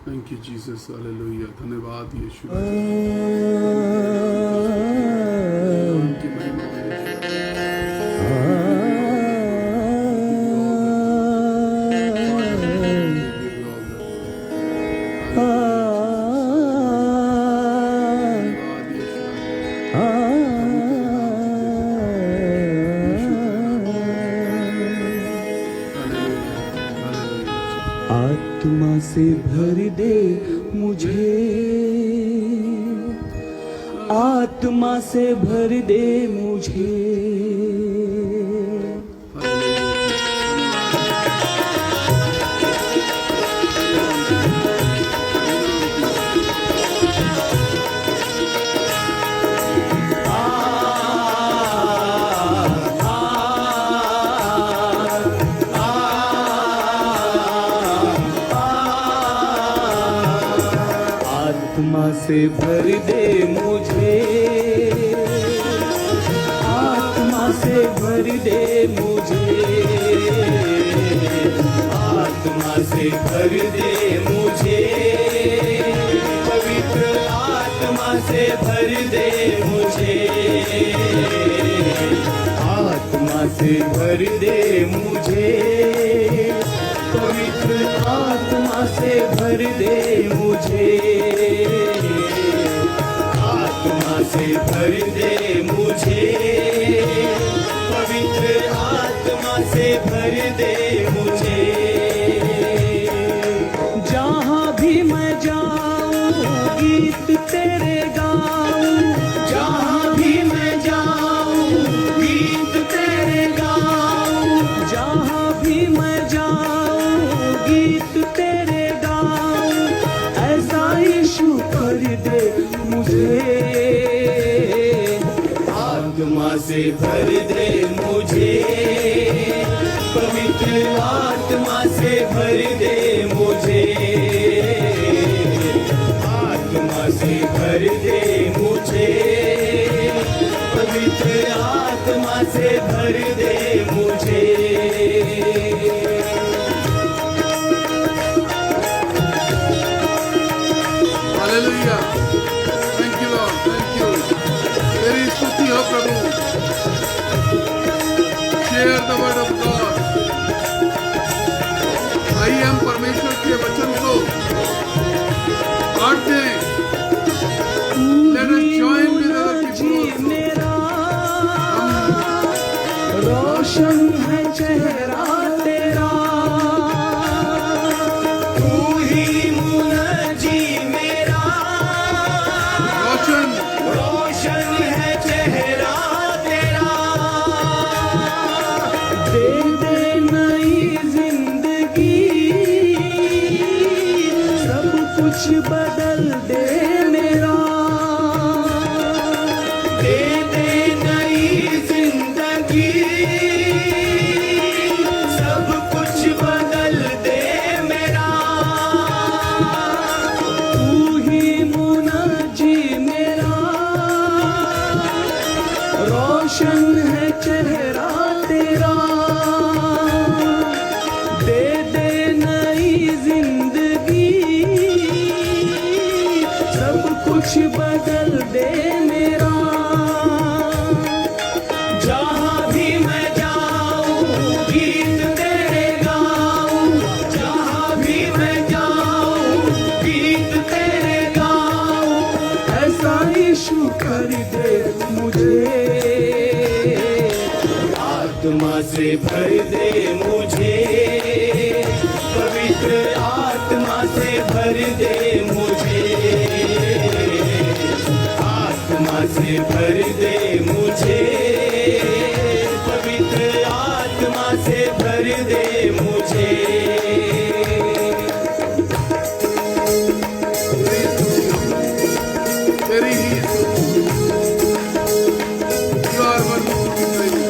Thank you Jesus, hallelujah. धन्यवाद यीशु। उनकी महिमा हो आत्मा से भर दे मुझे, आत्मा से भर दे मुझे। आत्मा से भर दे मुझे, आत्मा से भर दे मुझे, आत्मा से भर दे मुझे, पवित्र आत्मा से भर दे मुझे, आत्मा से भर दे मुझे, पवित्र आत्मा से भर दे मुझे, आत्मा से भर दे मुझे, पवित्र आत्मा से भर दे मुझे। जहाँ भी मैं जाऊँ गीत तेरे गाऊँ, जहाँ भी मैं जाऊँ गीत तेरे गाऊँ, जहाँ भी मैं जाऊँ गीत तेरे गाऊँ, ऐसा यीशु कर दे मुझे। आत्मा से भर दे मुझे, पवित्र आत्मा से भर दे मुझे, आत्मा से भर दे मुझे, पवित्र आत्मा से भर दे मुझे। Hallelujah. Thank you Lord, thank you. तेरी स्तुति हो प्रभु। Share the word of God. आइए हम परमेश्वर के वचन को बांटते हैं। Let us join with other people. रोशन है चेहरा तेरा, तू ही मुनजी मेरा। रोशन रोशन है चेहरा तेरा, दे दे नई जिंदगी, सब कुछ बदल दे मेरा। दे दे नई जिंदगी, सब कुछ बदल दे मेरा। तू ही मुनजी मेरा, रोशन है चेहरा तेरा, दे दे नई जिंदगी, सब कुछ बदल दे मेरा। जहाँ भी मैं जाऊँ गीत तेरे गाऊँ, जहाँ भी मैं जाऊँ गीत तेरे गाऊँ, ऐसा यीशु कर दे मुझे। आत्मा से भर दे मुझे, पवित्र आत्मा से भर दे मुझे, आत्मा से भर दे मुझे, पवित्र आत्मा से भर दे मुझे। तेरी ही स्तुति। You are worthy to be praised.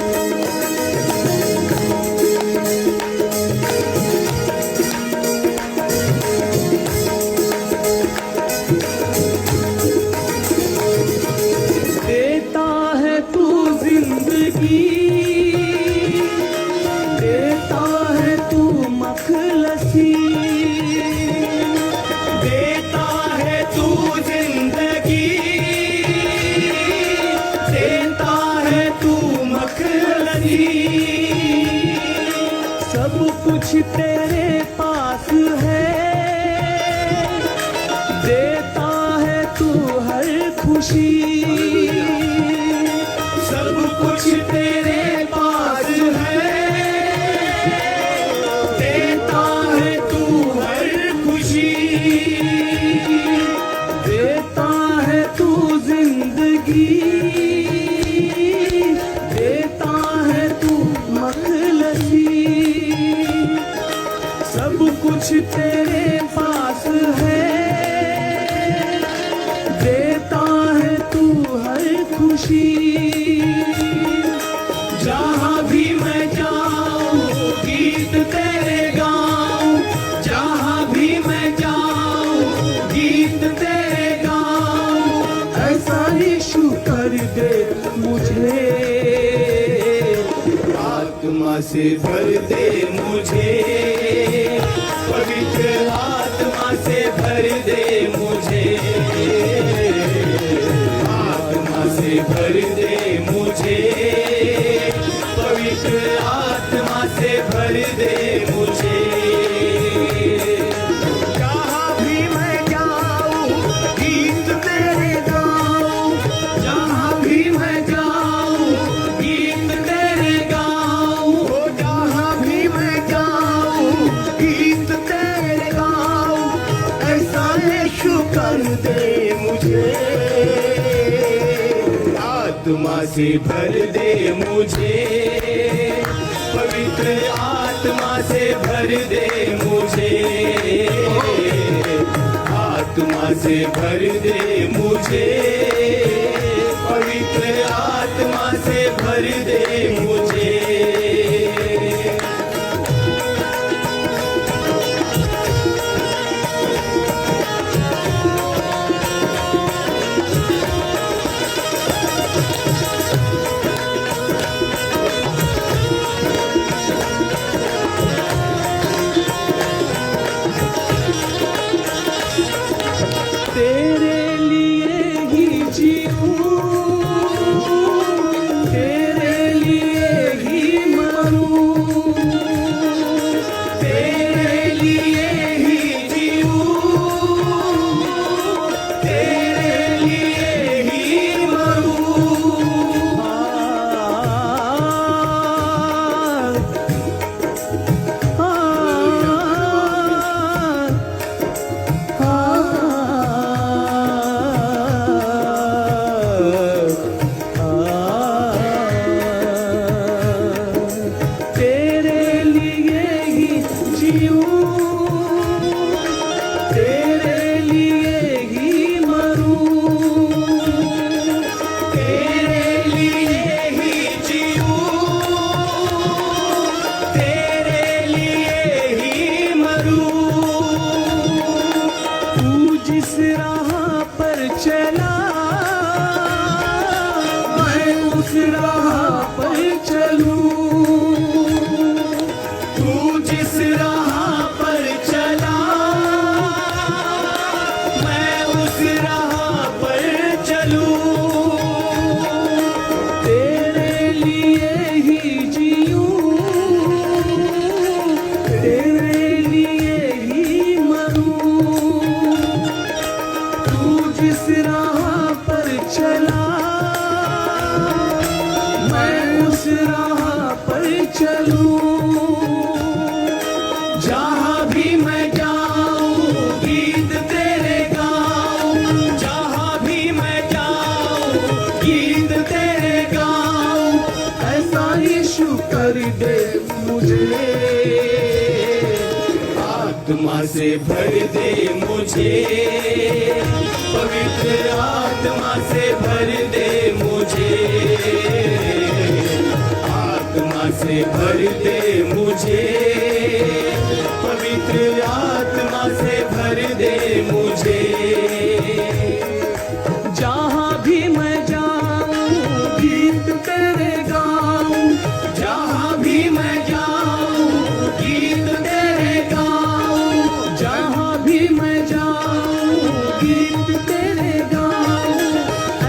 पास है, देता है तू हर खुशी। सब कुछ तेरे पास है, देता है तू हर खुशी। देता है तू जिंदगी, देता है तू मखलसी। सब कुछ तेरे पास है, देता है तू हर खुशी। जहाँ भी मैं जाऊँ गीत तेरे गाऊँ, जहाँ भी मैं जाऊँ गीत तेरे गाऊँ। ऐसा ही शुक्र दे मुझे, आत्मा से भर दे मुझे, पवित्र आत्मा से भर दे मुझे। आत्मा से भर दे मुझे, पवित्र आत्मा से भर दे मुझे। जहाँ भी मैं जाऊँ गीत तेरे गाऊँ, जहाँ भी मैं जाऊँ गीत तेरे गाऊँ। जहाँ भी मैं जाऊँ गीत तेरे गाऊँ। ऐसा है शुक्र दे मुझे, आत्मा से भर दे मुझे, पवित्र आत्मा से भर दे मुझे। आत्मा से भर दे मुझे, पवित्र आत्मा से भर दे मुझे। तेरे लिए ही जीऊँ, तेरे लिए ही मरूँ। तेरे लिए ही जीऊँ, तेरे लिए ही मरूँ। तेरे लिए ही जीऊँ, तेरे लिए ही मरूँ। तेरे लिए ही जीऊँ, तेरे लिए ही मरूँ। तू जिस राह पर चला, मैं उस राह पर चलूं। तू जिस राह पर चला, मैं उस राह पर चलूं। तेरे लिए ही जीऊँ, तेरे लिए ही मरूँ। तू जिस राह पर चला, मैं उस राह पर चलूं। जहाँ भी मैं जाऊँ गीत तेरे गाऊँ, जहाँ भी मैं जाऊँ गीत तेरे गाऊँ। ऐसा ही शुक्र दे मुझे, आत्मा से भर दे मुझे, पवित्र आत्मा से भर दे मुझे। आत्मा से भर दे मुझे, पवित्र आत्मा से भर दे मुझे। जहाँ भी मैं जाऊँ गीत तेरे गाऊँ, जहाँ भी मैं जाऊँ गीत तेरे गाऊँ। जहाँ भी मैं जाऊँ गीत तेरे गाऊँ।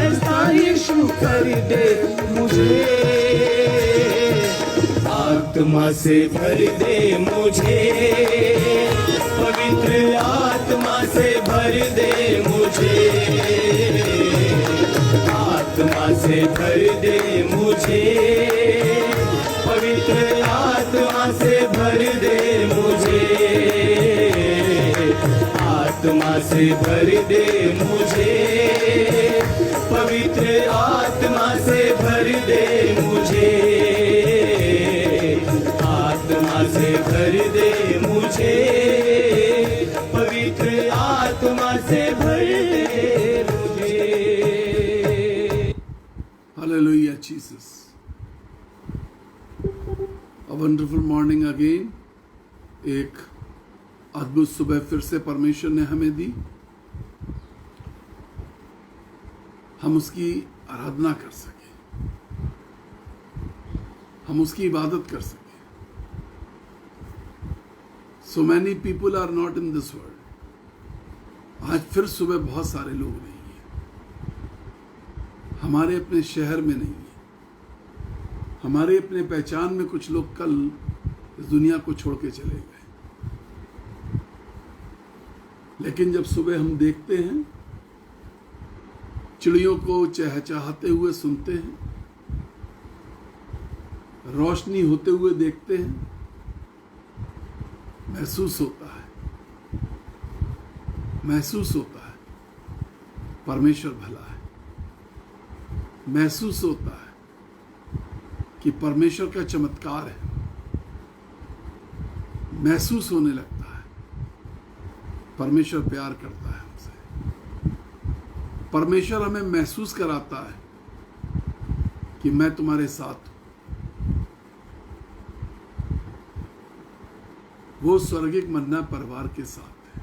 ऐसा ही शुक्र दे मुझे, आत्मा से भर दे मुझे, पवित्र आत्मा से भर दे मुझे, आत्मा से भर दे मुझे, पवित्र आत्मा से भर दे मुझे, आत्मा से भर दे मुझे, पवित्र आत्मा से भर दे मुझे, आत्मा से भर दे मुझे, पवित्र आत्मा से भर दे मुझे। Hallelujah, Jesus. A wonderful morning again. एक अद्भुत सुबह फिर से परमेश्वर ने हमें दी। हम उसकी आराधना कर सके, हम उसकी इबादत कर सके। So many people are not in this world. आज फिर सुबह बहुत सारे लोग नहीं हैं, हमारे अपने शहर में नहीं है, हमारे अपने पहचान में कुछ लोग कल इस दुनिया को छोड़ के चले गए। लेकिन जब सुबह हम देखते हैं, चिड़ियों को चहचहाते हुए सुनते हैं, रोशनी होते हुए देखते हैं, महसूस होता है परमेश्वर भला है। महसूस होता है कि परमेश्वर का चमत्कार है। महसूस होने लगता है परमेश्वर प्यार करता है हमसे। परमेश्वर हमें महसूस कराता है कि मैं तुम्हारे साथ हूं। वो स्वर्गिक मन्ना परिवार के साथ है,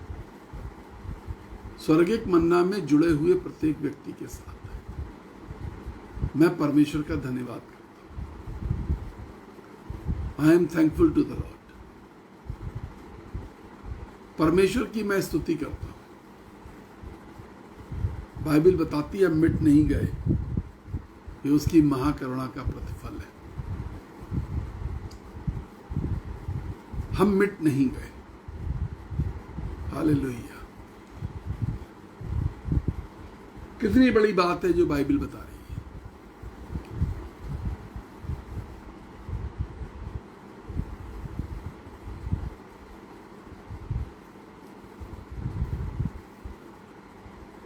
स्वर्गिक मन्ना में जुड़े हुए प्रत्येक व्यक्ति के साथ है। मैं परमेश्वर का धन्यवाद करता हूं। I am thankful to the lord. परमेश्वर की मैं स्तुति करता हूं। बाइबल बताती है मिट नहीं गए, ये उसकी महाकरुणा का प्रतिफल है। हम मिट नहीं गए। हालेलुया। कितनी बड़ी बात है जो बाइबल बता रही है।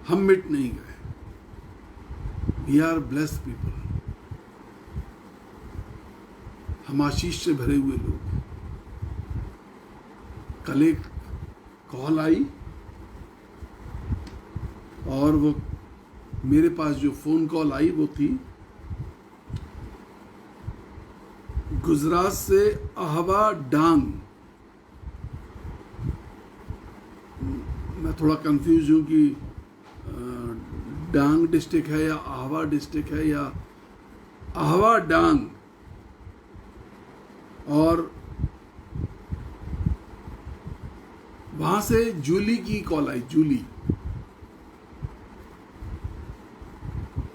हम मिट नहीं गए। We are blessed people. हम आशीष से भरे हुए लोग। कल एक कॉल आई और वो मेरे पास जो फोन कॉल आई वो थी गुजरात से अहवा डांग। मैं थोड़ा कंफ्यूज हूँ कि डांग डिस्ट्रिक्ट है या अहवा डिस्ट्रिक्ट है या अहवा डांग। और वहां से जूली की कॉल आई। जूली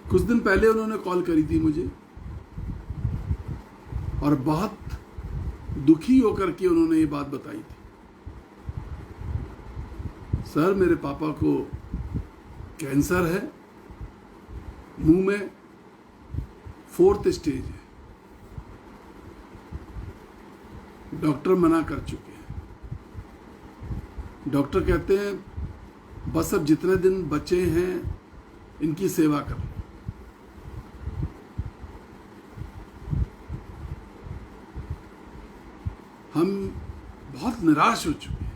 कुछ दिन पहले उन्होंने कॉल करी थी मुझे और बहुत दुखी होकर के उन्होंने ये बात बताई थी। सर, मेरे पापा को कैंसर है, मुंह में 4th स्टेज है, डॉक्टर मना कर चुके हैं। डॉक्टर कहते हैं बस अब जितने दिन बचे हैं इनकी सेवा कर। हम बहुत निराश हो चुके हैं।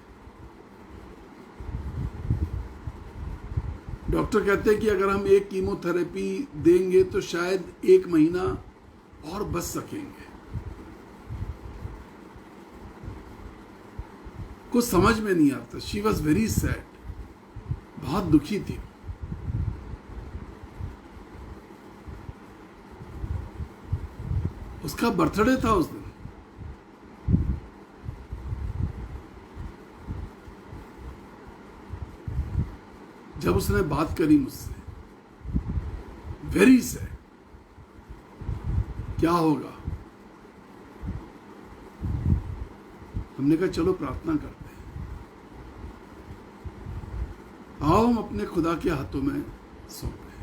डॉक्टर कहते हैं कि अगर हम एक कीमोथेरेपी देंगे तो शायद 1 महीना और बच सकेंगे। कुछ समझ में नहीं आता। शी वॉज वेरी सैड, बहुत दुखी थी। उसका बर्थडे था उस दिन। जब उसने बात करी मुझसे, वेरी सैड, क्या होगा। हमने कहा चलो प्रार्थना करते हैं, आओ हम अपने खुदा के हाथों में सौंपे।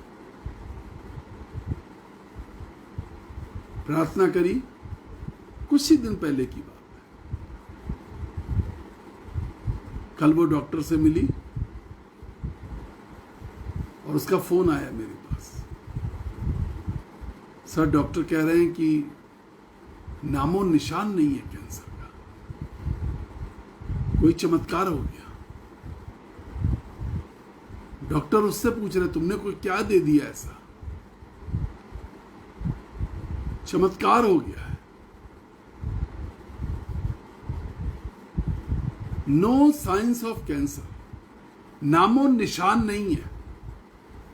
प्रार्थना करी, कुछ ही दिन पहले की बात है। कल वो डॉक्टर से मिली और उसका फोन आया मेरे पास। सर डॉक्टर कह रहे हैं कि नामो निशान नहीं है कैंसर का, कोई चमत्कार हो गया। डॉक्टर उससे पूछ रहे तुमने कोई क्या दे दिया ऐसा, चमत्कार हो गया है। नो साइंस ऑफ कैंसर, नामो निशान नहीं है।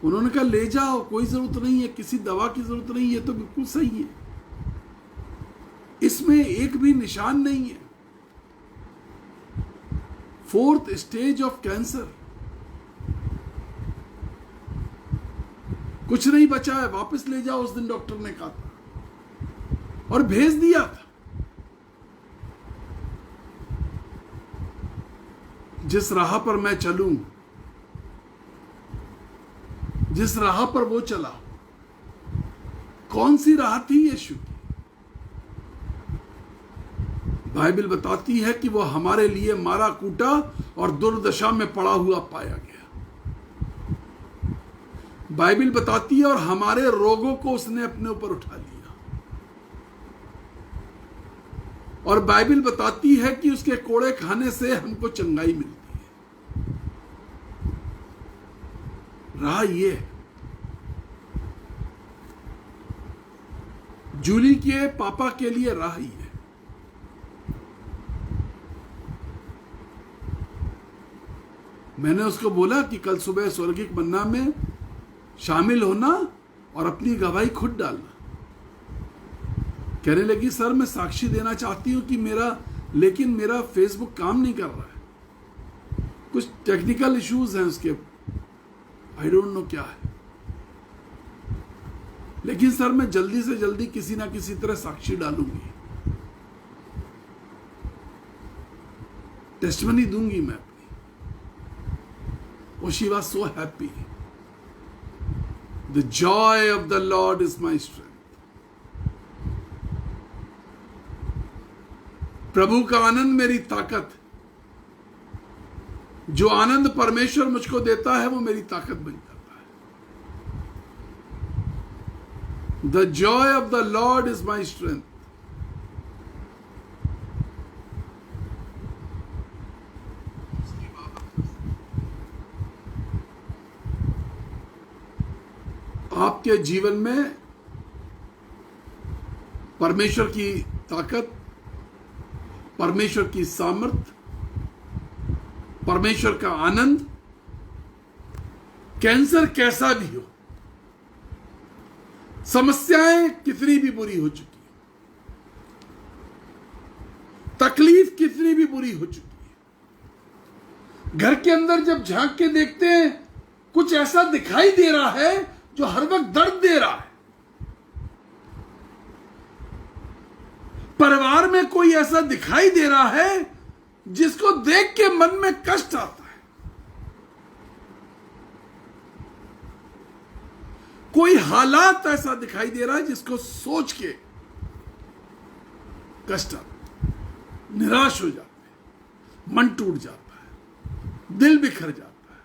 उन्होंने कहा ले जाओ, कोई जरूरत नहीं है, किसी दवा की जरूरत नहीं है, तो बिल्कुल सही है, इसमें एक भी निशान नहीं है। 4th स्टेज ऑफ कैंसर, कुछ नहीं बचा है, वापस ले जाओ, उस दिन डॉक्टर ने कहा था और भेज दिया था। जिस राह पर मैं चलूं, जिस राह पर वो चला, कौन सी राह थी यीशु की? बाइबल बताती है कि वो हमारे लिए मारा कूटा और दुर्दशा में पड़ा हुआ पाया गया। बाइबल बताती है और हमारे रोगों को उसने अपने ऊपर उठा लिया। और बाइबल बताती है कि उसके कोड़े खाने से हमको चंगाई मिलती है। राह ये है। जूली के पापा के लिए राह ही है। मैंने उसको बोला कि कल सुबह स्वर्गिक मन्ना में शामिल होना और अपनी गवाही खुद डालना। कहने लगी सर मैं साक्षी देना चाहती हूं कि लेकिन मेरा फेसबुक काम नहीं कर रहा है, कुछ टेक्निकल इश्यूज हैं उसके, आई डोंट नो क्या है, लेकिन सर मैं जल्दी से जल्दी किसी ना किसी तरह साक्षी डालूंगी, टेस्टिमनी दूंगी मैं अपनी। Oh, she was so happy. The joy of the Lord is my strength. प्रभु का आनंद मेरी ताकत। जो आनंद परमेश्वर मुझको देता है वो मेरी ताकत बन जाता है। The joy of the Lord is my strength. आपके जीवन में परमेश्वर की ताकत, परमेश्वर की सामर्थ, परमेश्वर का आनंद, कैंसर कैसा भी हो, समस्याएं कितनी भी बुरी हो चुकी है, तकलीफ कितनी भी बुरी हो चुकी है, घर के अंदर जब झांक के देखते हैं कुछ ऐसा दिखाई दे रहा है जो हर वक्त दर्द दे रहा है, परिवार में कोई ऐसा दिखाई दे रहा है जिसको देख के मन में कष्ट आता है, कोई हालात ऐसा दिखाई दे रहा है जिसको सोच के कष्ट आता है, निराश हो जाते हैं, मन टूट जाता है, दिल बिखर जाता है,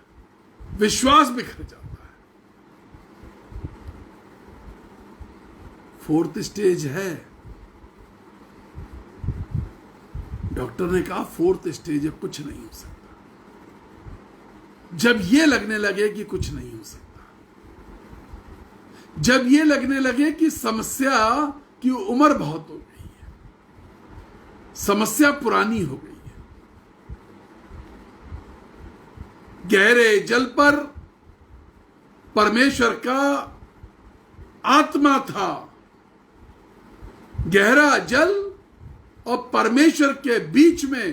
विश्वास बिखर जाता है। 4th स्टेज है। डॉक्टर ने कहा 4th स्टेज है, कुछ नहीं हो सकता। जब ये लगने लगे कि कुछ नहीं हो सकता, जब ये लगने लगे कि समस्या की उम्र बहुत हो गई है, समस्या पुरानी हो गई है, गहरे जल पर परमेश्वर का आत्मा था, गहरा जल और परमेश्वर के बीच में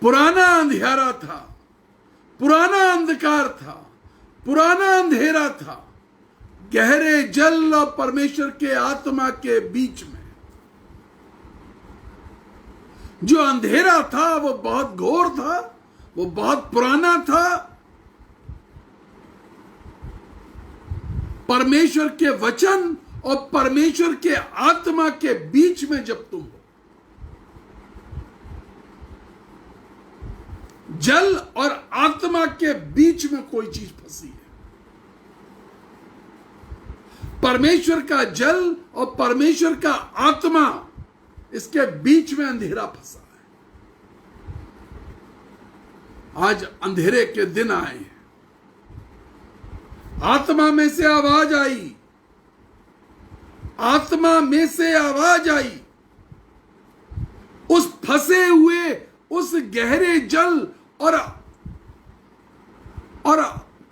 पुराना अंधेरा था, पुराना अंधकार था, पुराना अंधेरा था, गहरे जल और परमेश्वर के आत्मा के बीच में जो अंधेरा था वो बहुत घोर था, वो बहुत पुराना था। परमेश्वर के वचन और परमेश्वर के आत्मा के बीच में जब तुम हो, जल और आत्मा के बीच में कोई चीज फंसी है। परमेश्वर का जल और परमेश्वर का आत्मा, इसके बीच में अंधेरा फंसा है। आज अंधेरे के दिन आए हैं। आत्मा में से आवाज आई, आत्मा में से आवाज आई। उस फंसे हुए, उस गहरे जल और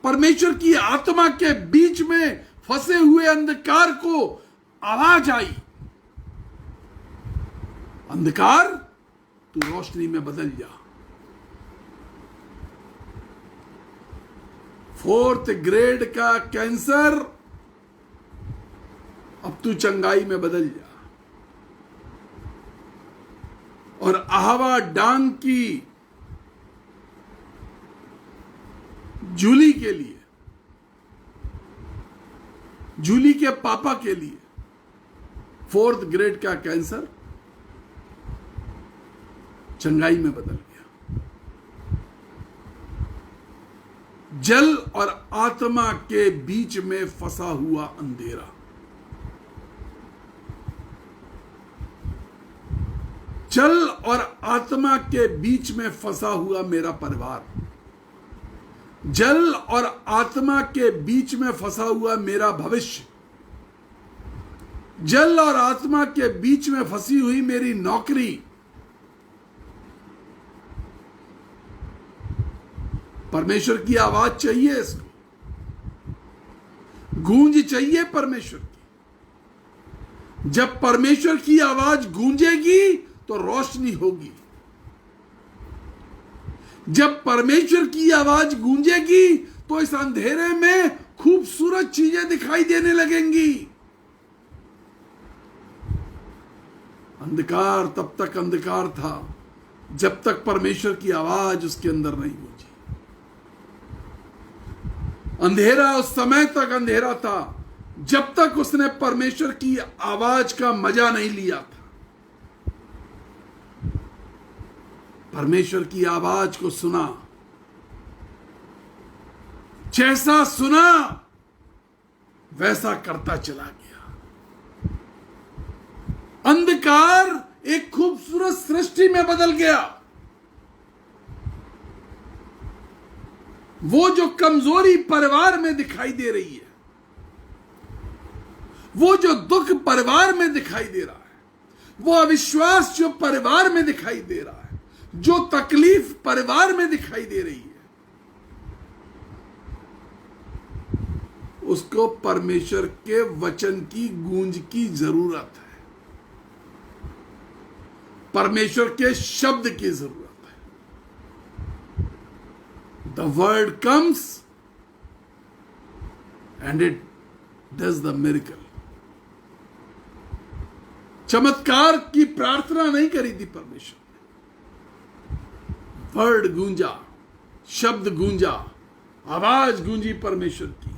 परमेश्वर की आत्मा के बीच में फंसे हुए अंधकार को आवाज आई, अंधकार तू रोशनी में बदल जा। 4th ग्रेड का कैंसर अब तू चंगाई में बदल जा। और आहवा डांग की जूली के लिए, जूली के पापा के लिए 4th ग्रेड का कैंसर चंगाई में बदल गया। जल और आत्मा के बीच में फंसा हुआ अंधेरा, जल और आत्मा के बीच में फंसा हुआ मेरा परिवार, जल और आत्मा के बीच में फंसा हुआ मेरा भविष्य, जल और आत्मा के बीच में फंसी हुई मेरी नौकरी, परमेश्वर की आवाज चाहिए, इसको गूंज चाहिए परमेश्वर की। जब परमेश्वर की आवाज गूंजेगी तो रोशनी होगी। जब परमेश्वर की आवाज गूंजेगी तो इस अंधेरे में खूबसूरत चीजें दिखाई देने लगेंगी। अंधकार तब तक अंधकार था जब तक परमेश्वर की आवाज उसके अंदर नहीं गूंजी। अंधेरा उस समय तक अंधेरा था जब तक उसने परमेश्वर की आवाज का मजा नहीं लिया था। परमेश्वर की आवाज को सुना, जैसा सुना वैसा करता चला गया। अंधकार एक खूबसूरत सृष्टि में बदल गया। वो जो कमजोरी परिवार में दिखाई दे रही है, वो जो दुख परिवार में दिखाई दे रहा है, वो अविश्वास जो परिवार में दिखाई दे रहा है, जो तकलीफ परिवार में दिखाई दे रही है, उसको परमेश्वर के वचन की गूंज की जरूरत है। परमेश्वर के शब्द की जरूरत है। The word comes and it does the miracle. चमत्कार की प्रार्थना नहीं करी थी परमेश्वर ने। वर्ड गूंजा, शब्द गूंजा, आवाज गूंजी परमेश्वर की,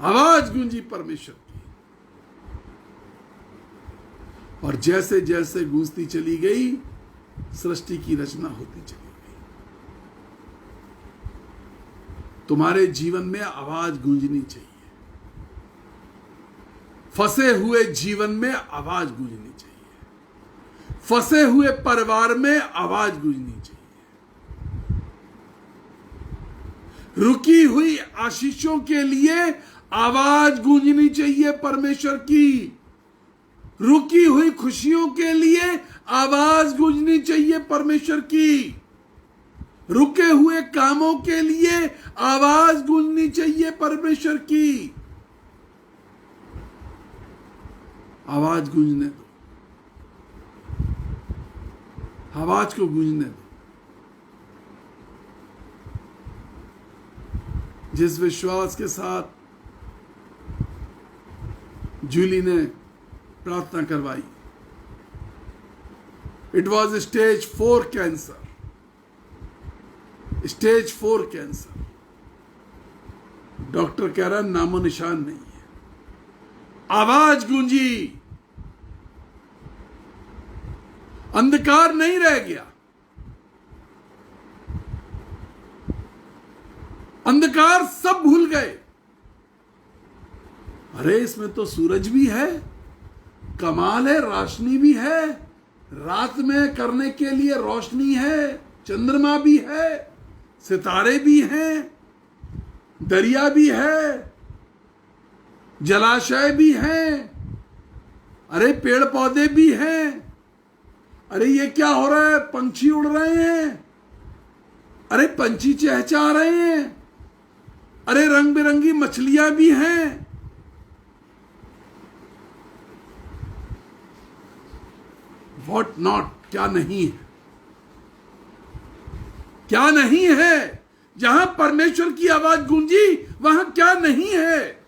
आवाज गूंजी परमेश्वर की। और जैसे जैसे गूंजती चली गई, सृष्टि की रचना होती चली गई। तुम्हारे जीवन में आवाज गूंजनी चाहिए। फंसे हुए जीवन में आवाज गूंजनी चाहिए। फंसे हुए परिवार में आवाज गूंजनी चाहिए। रुकी हुई आशीषों के लिए आवाज गूंजनी चाहिए परमेश्वर की। रुकी हुई खुशियों के लिए आवाज गूंजनी चाहिए परमेश्वर की। रुके हुए कामों के लिए आवाज गूंजनी चाहिए परमेश्वर की। आवाज गूंजने दो, आवाज को गूंजने दो। जिस विश्वास के साथ जूली ने प्रार्थना करवाई, it was stage 4 cancer, stage 4 cancer. Doctor कह रहा नामो निशान नहीं है। आवाज गूंजी, अंधकार नहीं रह गया, अंधकार सब भूल गए। अरे इसमें तो सूरज भी है, कमाल है, रोशनी भी है, रात में करने के लिए रोशनी है, चंद्रमा भी है, सितारे भी हैं, दरिया भी है, जलाशय भी हैं, अरे पेड़ पौधे भी हैं। अरे ये क्या हो रहा है? पंछी उड़ रहे हैं, अरे पंछी चहचहा रहे हैं, अरे रंग बिरंगी मछलियां भी हैं। व्हाट नॉट, क्या नहीं है, क्या नहीं है? जहां परमेश्वर की आवाज गूंजी वहां क्या नहीं है?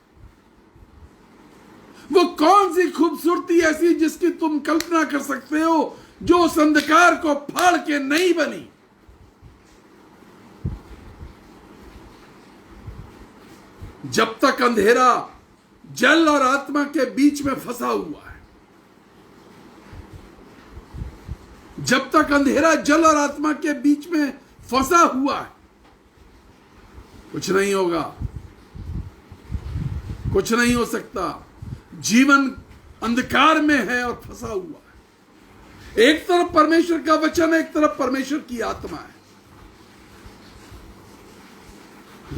वो कौन सी खूबसूरती ऐसी जिसकी तुम कल्पना कर सकते हो, जो उस अंधकार को फाड़ के नहीं बनी? जब तक अंधेरा जल और आत्मा के बीच में फंसा हुआ है, जब तक अंधेरा जल और आत्मा के बीच में फंसा हुआ है, कुछ नहीं होगा, कुछ नहीं हो सकता। जीवन अंधकार में है और फंसा हुआ है। एक तरफ परमेश्वर का वचन है, एक तरफ परमेश्वर की आत्मा है।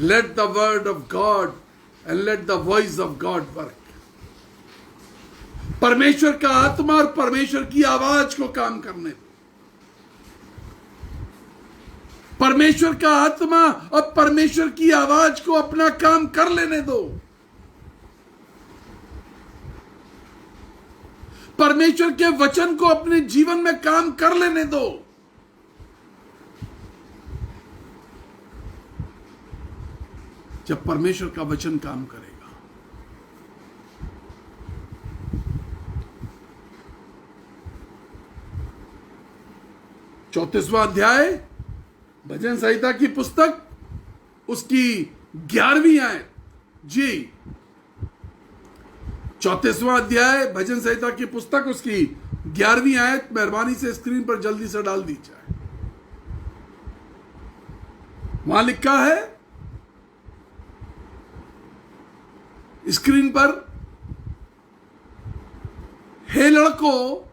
Let the word of God and let the voice of God work. परमेश्वर का आत्मा और परमेश्वर की आवाज को काम करने दो। परमेश्वर का आत्मा और परमेश्वर की आवाज को अपना काम कर लेने दो। परमेश्वर के वचन को अपने जीवन में काम कर लेने दो। जब परमेश्वर का वचन काम करेगा, चौंतीसवां अध्याय भजन संहिता की पुस्तक, उसकी 11वीं आयत। जी, 34वां अध्याय भजन संहिता की पुस्तक, उसकी 11वीं आयत मेहरबानी से स्क्रीन पर जल्दी से डाल दी जाए। वहां लिखा है स्क्रीन पर, हे लड़कों,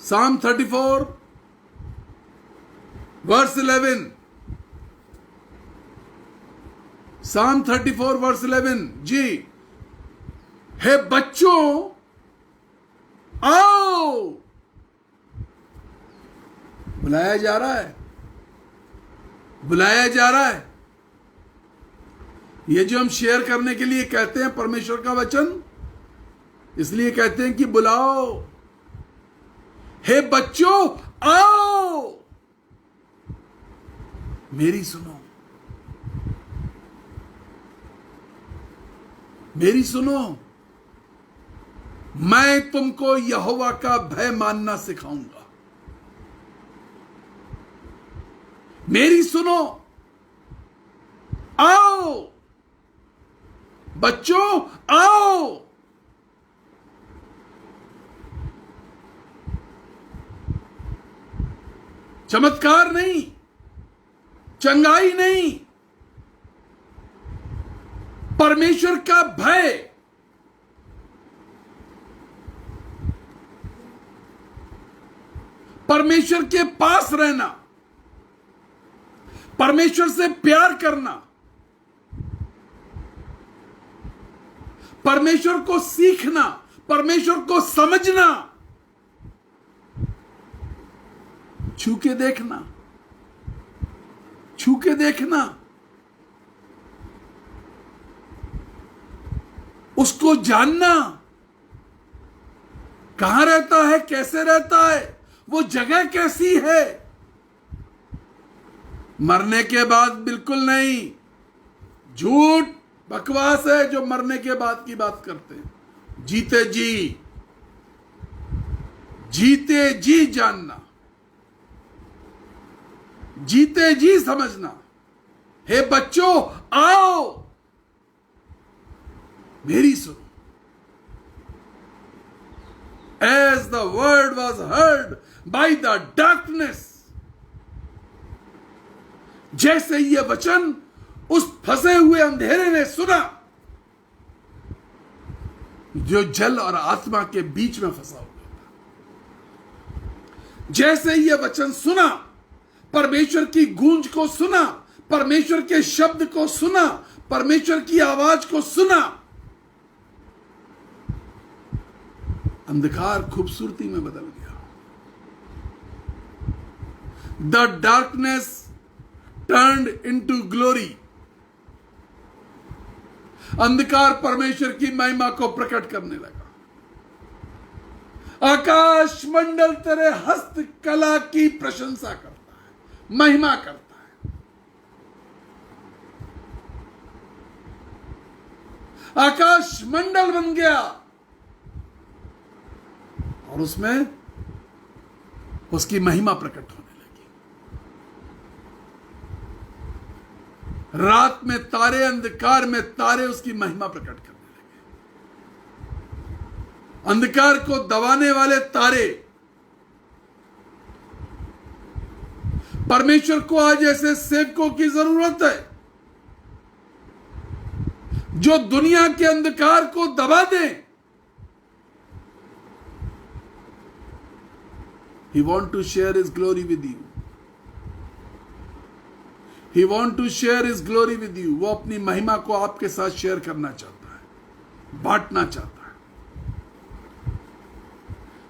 Psalm 34 वर्स 11, Psalm 34 वर्स 11। जी, हे बच्चों आओ। बुलाया जा रहा है, बुलाया जा रहा है। ये जो हम शेयर करने के लिए कहते हैं परमेश्वर का वचन, इसलिए कहते हैं कि बुलाओ, हे बच्चों आओ, मेरी सुनो, मेरी सुनो। मैं तुमको यहोवा का भय मानना सिखाऊंगा। मेरी सुनो, आओ बच्चों आओ। चमत्कार नहीं, चंगाई नहीं, परमेश्वर का भय। परमेश्वर के पास रहना, परमेश्वर से प्यार करना, परमेश्वर को सीखना, परमेश्वर को समझना, छू के देखना, छू के देखना, उसको जानना, कहां रहता है, कैसे रहता है, वो जगह कैसी है। मरने के बाद बिल्कुल नहीं, झूठ बकवास है जो मरने के बाद की बात करते हैं। जीते जी जीते जी जानना, जीते जी समझना। हे बच्चों, आओ मेरी सुनो। As the word was heard by the darkness, जैसे ये वचन उस फंसे हुए अंधेरे ने सुना, जो जल और आत्मा के बीच में फंसा हुआ था, जैसे ये वचन सुना, परमेश्वर की गूंज को सुना, परमेश्वर के शब्द को सुना, परमेश्वर की आवाज को सुना, अंधकार खूबसूरती में बदल गया। The darkness turned into glory. अंधकार परमेश्वर की महिमा को प्रकट करने लगा। आकाश मंडल तेरे हस्त कला की प्रशंसा करता है, महिमा करता है। आकाश मंडल बन गया और उसमें उसकी महिमा प्रकट होने लगी। रात में तारे, अंधकार में तारे उसकी महिमा प्रकट करने लगे। अंधकार को दबाने वाले तारे परमेश्वर को आज ऐसे सेवकों की जरूरत है जो दुनिया के अंधकार को दबा दें। He want to share his glory with you. He want to share his glory with you. वो अपनी महिमा को आपके साथ शेयर करना चाहता है, बांटना चाहता है।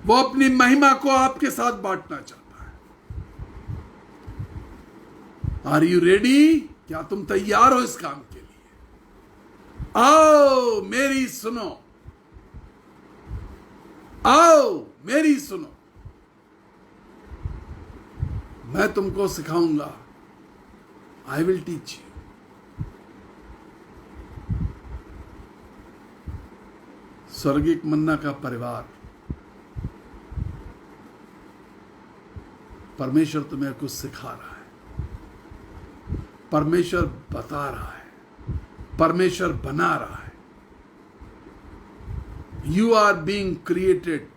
वो अपनी महिमा को आपके साथ बांटना चाहता है। Are you ready? क्या तुम तैयार हो इस काम के लिए? आओ मेरी सुनो, आओ मेरी सुनो। मैं तुमको सिखाऊंगा। I will teach you. स्वर्गिक मन्ना का परिवार, परमेश्वर तुम्हें कुछ सिखा रहा है, परमेश्वर बता रहा है, परमेश्वर बना रहा है। You are being created.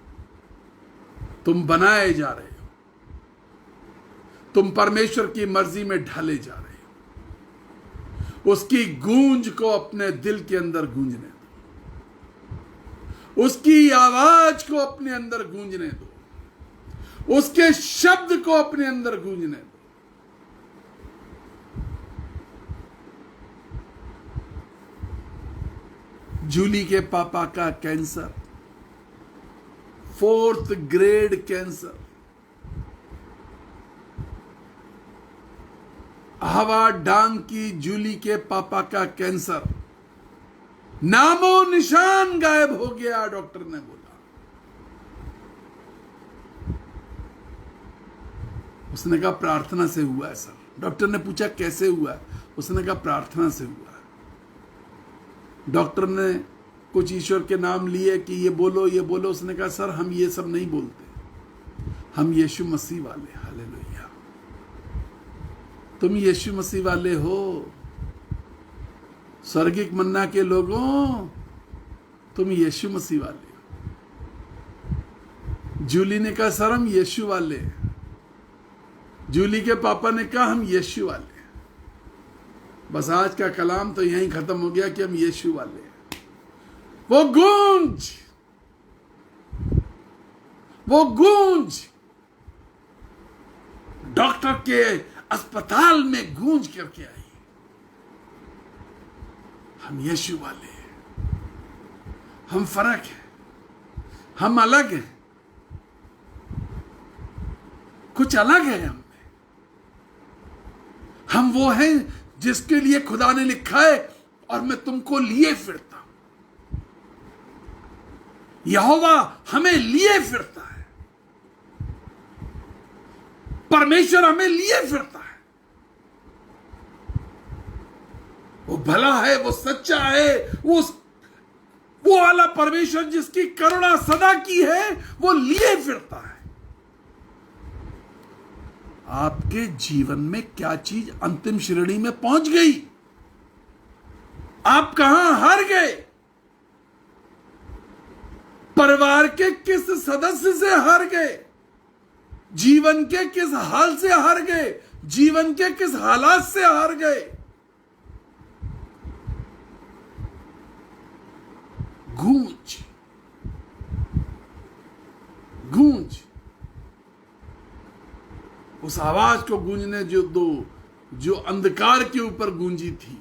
तुम बनाए जा रहे हो, तुम परमेश्वर की मर्जी में ढले जा रहे हो। उसकी गूंज को अपने दिल के अंदर गूंजने दो, उसकी आवाज को अपने अंदर गूंजने दो, उसके शब्द को अपने अंदर गूंजने दो। जूली के पापा का कैंसर, 4th ग्रेड कैंसर। हवा डांग की जूली के पापा का कैंसर, नामो निशान गायब हो गया, डॉक्टर ने बोला। उसने कहा प्रार्थना से हुआ है सर। डॉक्टर ने पूछा कैसे हुआ है? उसने कहा प्रार्थना से हुआ है। डॉक्टर ने कुछ ईश्वर के नाम लिए कि ये बोलो ये बोलो। उसने कहा सर हम ये सब नहीं बोलते, हम यीशु मसीह वाले। हालेलुया। तुम यीशु मसीह वाले हो। स्वर्गिक मन्ना के लोगों, तुम यीशु मसीह वाले हो। जूली ने कहा सर हम यीशु वाले। जूली के पापा ने कहा हम यीशु वाले। बस आज का कलाम तो यहीं खत्म हो गया कि हम यीशु वाले हैं। वो गूंज डॉक्टर के अस्पताल में गूंज करके आई। हम यीशु वाले हैं, हम फर्क है, हम अलग हैं, कुछ अलग है हम में। हम वो हैं जिसके लिए खुदा ने लिखा है और मैं तुमको लिए फिरता हूं। यहोवा हमें लिए फिरता है, परमेश्वर हमें लिए फिरता है। वो भला है, वो सच्चा है, वो वाला परमेश्वर जिसकी करुणा सदा की है, वो लिए फिरता है। आपके जीवन में क्या चीज अंतिम श्रेणी में पहुंच गई, आप कहां हार गए, परिवार के किस सदस्य से हार गए, जीवन के किस हाल से हार गए, जीवन के किस हालात से हार गए। गूंज गूंज उस आवाज को गूंजने जो अंधकार के ऊपर गूंजी थी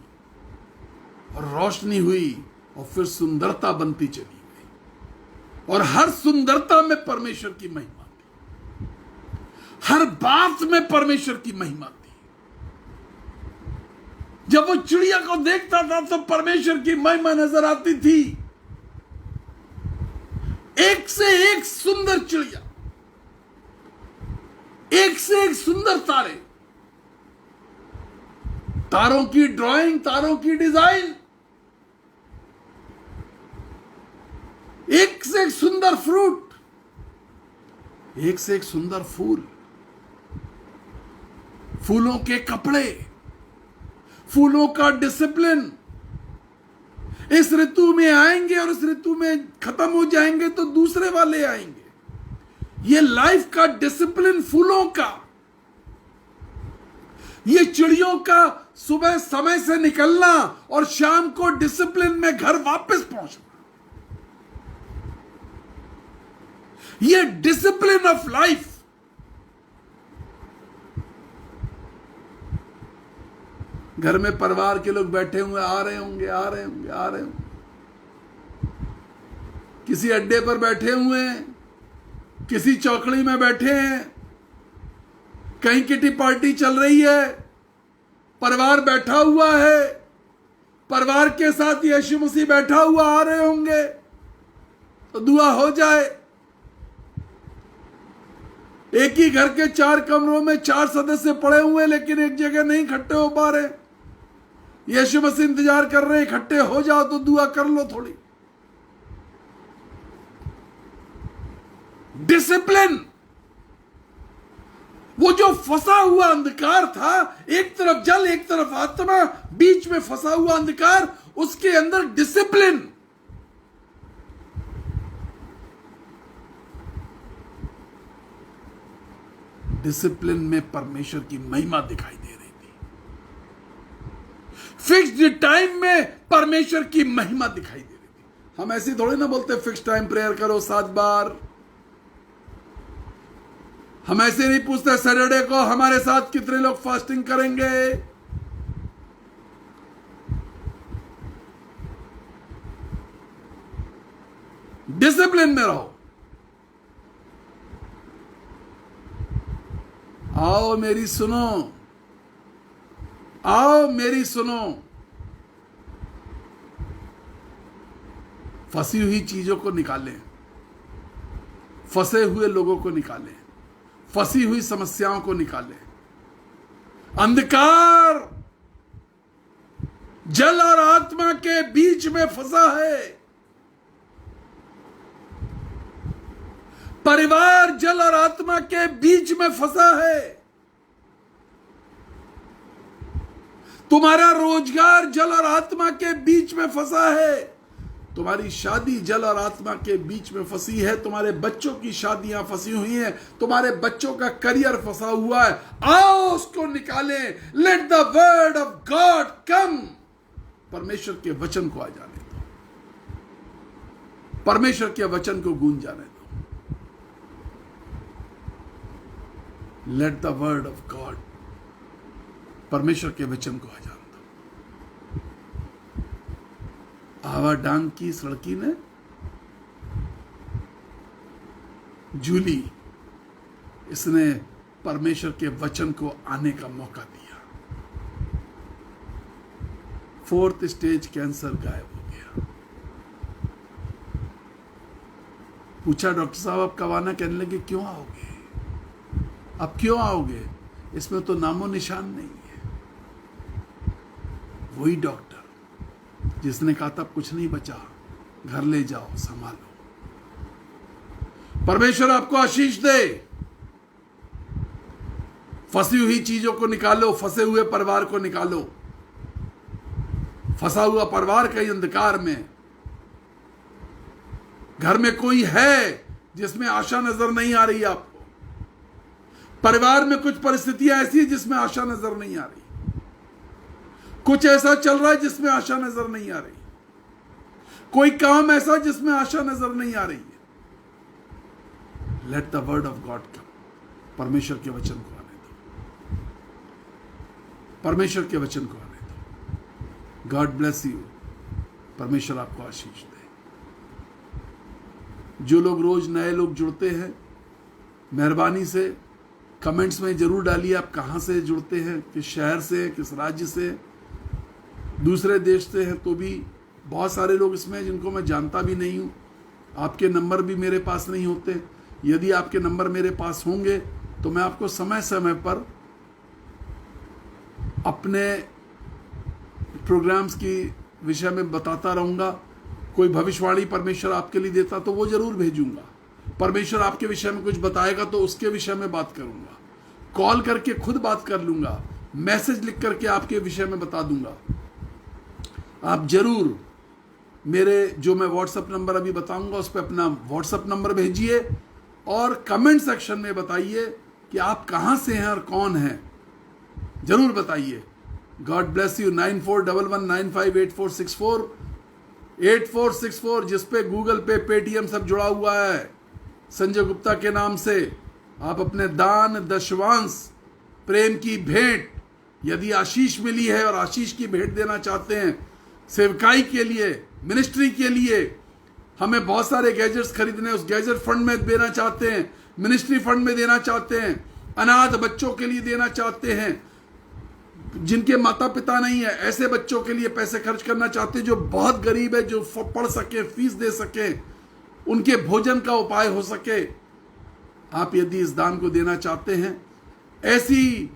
और रोशनी हुई और फिर सुंदरता बनती चली गई, और हर सुंदरता में परमेश्वर की महिमा थी, हर बात में परमेश्वर की महिमा थी। जब वो चिड़िया को देखता था तो परमेश्वर की महिमा नजर आती थी। एक से एक सुंदर चिड़िया, एक से एक सुंदर तारे, तारों की ड्राइंग, तारों की डिजाइन, एक से एक सुंदर फ्रूट, एक से एक सुंदर फूल, फूलों के कपड़े, फूलों का डिसिप्लिन। इस ऋतु में आएंगे और इस ऋतु में खत्म हो जाएंगे तो दूसरे वाले आएंगे। ये लाइफ का डिसिप्लिन फूलों का, ये चिड़ियों का सुबह समय से निकलना और शाम को डिसिप्लिन में घर वापस पहुंचना, ये डिसिप्लिन ऑफ लाइफ। घर में परिवार के लोग बैठे हुए आ रहे होंगे, आ रहे होंगे, आ रहे होंगे, किसी अड्डे पर बैठे हुए हैं, किसी चौकड़ी में बैठे हैं, कहीं किटी पार्टी चल रही है, परिवार बैठा हुआ है, परिवार के साथ यीशु मसीह बैठा हुआ आ रहे होंगे तो दुआ हो जाए। एक ही घर के 4 कमरों में 4 सदस्य पड़े हुए लेकिन एक जगह नहीं इकट्ठे हो पा रहे, यीशु मसीह इंतजार कर रहे हैं इकट्ठे हो जाओ तो दुआ कर लो थोड़ी। डिसिप्लिन, वो जो फंसा हुआ अंधकार था, एक तरफ जल एक तरफ आत्मा, बीच में फंसा हुआ अंधकार, उसके अंदर डिसिप्लिन। डिसिप्लिन में परमेश्वर की महिमा दिखाई दे रही थी, फिक्स्ड टाइम में परमेश्वर की महिमा दिखाई दे रही थी। हम ऐसे थोड़ी ना बोलते फिक्स टाइम प्रेयर करो 7 बार। हम ऐसे नहीं पूछते सैटरडे को हमारे साथ कितने लोग फास्टिंग करेंगे। डिसिप्लिन में रहो। आओ मेरी सुनो, आओ मेरी सुनो। फंसी हुई चीजों को निकालें, फंसे हुए लोगों को निकालें, फंसी हुई समस्याओं को निकालें। अंधकार जल और आत्मा के बीच में फंसा है। परिवार जल और आत्मा के बीच में फंसा है। तुम्हारा रोजगार जल और आत्मा के बीच में फंसा है। तुम्हारी शादी जल और आत्मा के बीच में फंसी है। तुम्हारे बच्चों की शादियां फंसी हुई हैं। तुम्हारे बच्चों का करियर फंसा हुआ है। आओ उसको निकालें। Let the word of God come. परमेश्वर के वचन को आ जाने दो, परमेश्वर के वचन को गूंज जाने दो। Late the word of God, परमेश्वर के वचन को आ जाने दो। आवा डांग की इस लड़की ने, जूली, इसने परमेश्वर के वचन को आने का मौका दिया। 4th स्टेज कैंसर गायब हो गया। पूछा डॉक्टर साहब आप कब आना, कहने लगे क्यों आओगे, अब क्यों आओगे, इसमें तो नामो निशान नहीं है। वही डॉक्टर जिसने कहा था कुछ नहीं बचा, घर ले जाओ संभालो। परमेश्वर आपको आशीष दे। फंसी हुई चीजों को निकालो, फंसे हुए परिवार को निकालो। फंसा हुआ परिवार कहीं अंधकार में, घर में कोई है जिसमें आशा नजर नहीं आ रही आपको, परिवार में कुछ परिस्थितियां ऐसी है जिसमें आशा नजर नहीं आ रही, कुछ ऐसा चल रहा है जिसमें आशा नजर नहीं आ रही, कोई काम ऐसा जिसमें आशा नजर नहीं आ रही है। Let the word of God come. परमेश्वर के वचन को आने दो, परमेश्वर के वचन को आने दो। God bless you. परमेश्वर आपको आशीष दे। जो लोग रोज नए लोग जुड़ते हैं, मेहरबानी से कमेंट्स में जरूर डालिए आप कहां से जुड़ते हैं, किस शहर से, किस राज्य से, दूसरे देश से हैं तो भी बहुत सारे लोग इसमें हैं जिनको मैं जानता भी नहीं हूं। आपके नंबर भी मेरे पास नहीं होते। यदि आपके नंबर मेरे पास होंगे तो मैं आपको समय समय पर अपने प्रोग्राम्स की विषय में बताता रहूंगा। कोई भविष्यवाणी परमेश्वर आपके लिए देता तो वो जरूर भेजूंगा। परमेश्वर आपके विषय में कुछ बताएगा तो उसके विषय में बात करूंगा। कॉल करके खुद बात कर लूंगा, मैसेज लिख करके आपके विषय में बता दूंगा। आप जरूर मेरे जो मैं व्हाट्सएप नंबर अभी बताऊंगा उस पर अपना व्हाट्सएप नंबर भेजिए और कमेंट सेक्शन में बताइए कि आप कहां से हैं और कौन हैं, जरूर बताइए। God bless you. 9411958464 8464 जिस पे गूगल पे, पेटीएम सब जुड़ा हुआ है संजय गुप्ता के नाम से। आप अपने दान, दशवांश, प्रेम की भेंट, यदि आशीष मिली है और आशीष की भेंट देना चाहते हैं, सेवकाई के लिए, मिनिस्ट्री के लिए, हमें बहुत सारे गैजेट्स खरीदने, उस गैजेट फंड में देना चाहते हैं, मिनिस्ट्री फंड में देना चाहते हैं, अनाथ बच्चों के लिए देना चाहते हैं, जिनके माता पिता नहीं है ऐसे बच्चों के लिए पैसे खर्च करना चाहते हैं, जो बहुत गरीब है, जो पढ़ सके, फीस दे सके, उनके भोजन का उपाय हो सके। आप यदि इस दान को देना चाहते हैं, ऐसी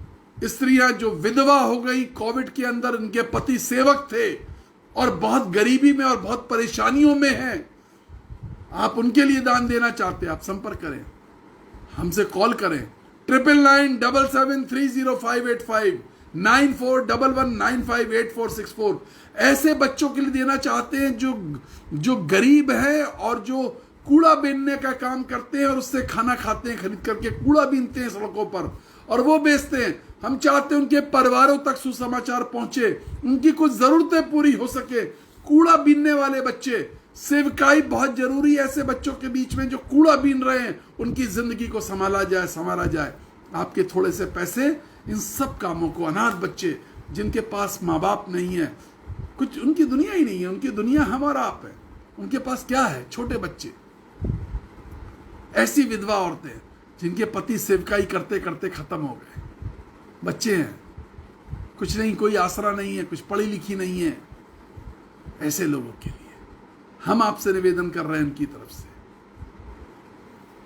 स्त्रियां जो विधवा हो गई कोविड के अंदर, इनके पति सेवक थे और बहुत गरीबी में और बहुत परेशानियों में हैं, आप उनके लिए दान देना चाहते हैं, आप संपर्क करें, हमसे कॉल करें 9997730585 9411958464। ऐसे बच्चों के लिए देना चाहते हैं जो गरीब है और जो कूड़ा बीनने का काम करते हैं और उससे खाना खाते हैं, खरीद करके कूड़ा बीनते हैं सड़कों पर और वो बेचते हैं। हम चाहते हैं उनके परिवारों तक सुसमाचार पहुंचे, उनकी कुछ जरूरतें पूरी हो सके। कूड़ा बीनने वाले बच्चे, सेवकाई बहुत जरूरी है ऐसे बच्चों के बीच में जो कूड़ा बीन रहे हैं, उनकी जिंदगी को संभाला जाए, संवारा जाए। आपके थोड़े से पैसे इन सब कामों को, अनाथ बच्चे जिनके पास माँ बाप नहीं है, कुछ उनकी दुनिया ही नहीं है, उनकी दुनिया हमारा आप है, उनके पास क्या है, छोटे बच्चे, ऐसी विधवा औरतें जिनके पति सेवकाई करते करते खत्म हो गए, बच्चे हैं, कुछ नहीं, कोई आसरा नहीं है, कुछ पढ़ी लिखी नहीं है, ऐसे लोगों के लिए हम आपसे निवेदन कर रहे हैं उनकी तरफ से।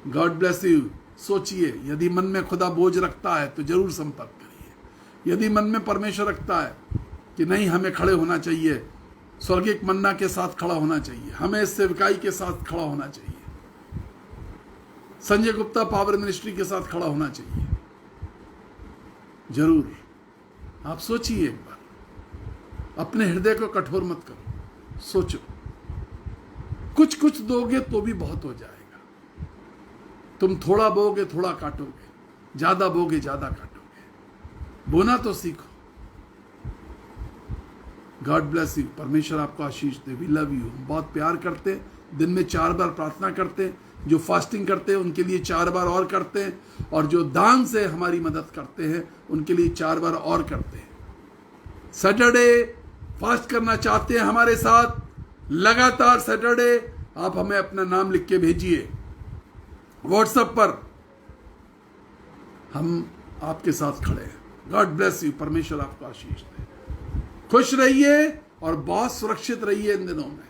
God bless you. सोचिए, यदि मन में खुदा बोझ रखता है तो जरूर संपर्क करिए। यदि मन में परमेश्वर रखता है कि नहीं, हमें खड़े होना चाहिए, स्वर्गिक मन्ना के साथ खड़ा होना चाहिए, हमें सेवकाई के साथ खड़ा होना चाहिए, संजय गुप्ता पावर मिनिस्ट्री के साथ खड़ा होना चाहिए, जरूर आप सोचिए एक बार, अपने हृदय को कठोर मत करो, सोचो, कुछ कुछ दोगे तो भी बहुत हो जाएगा। तुम थोड़ा बोगे थोड़ा काटोगे, ज्यादा बोगे ज्यादा काटोगे, बोना तो सीखो। God bless you. परमेश्वर आपको आशीष दे। We love you. हम बहुत प्यार करते हैं, दिन में 4 बार प्रार्थना करते हैं, जो फास्टिंग करते हैं उनके लिए 4 बार और करते हैं, और जो दान से हमारी मदद करते हैं उनके लिए 4 बार और करते हैं। सैटरडे फास्ट करना चाहते हैं हमारे साथ लगातार सैटरडे, आप हमें अपना नाम लिख के भेजिए व्हाट्सएप पर, हम आपके साथ खड़े हैं। God bless you. परमेश्वर आपको आशीष दे। खुश रहिए और बहुत सुरक्षित रहिए इन दिनों में।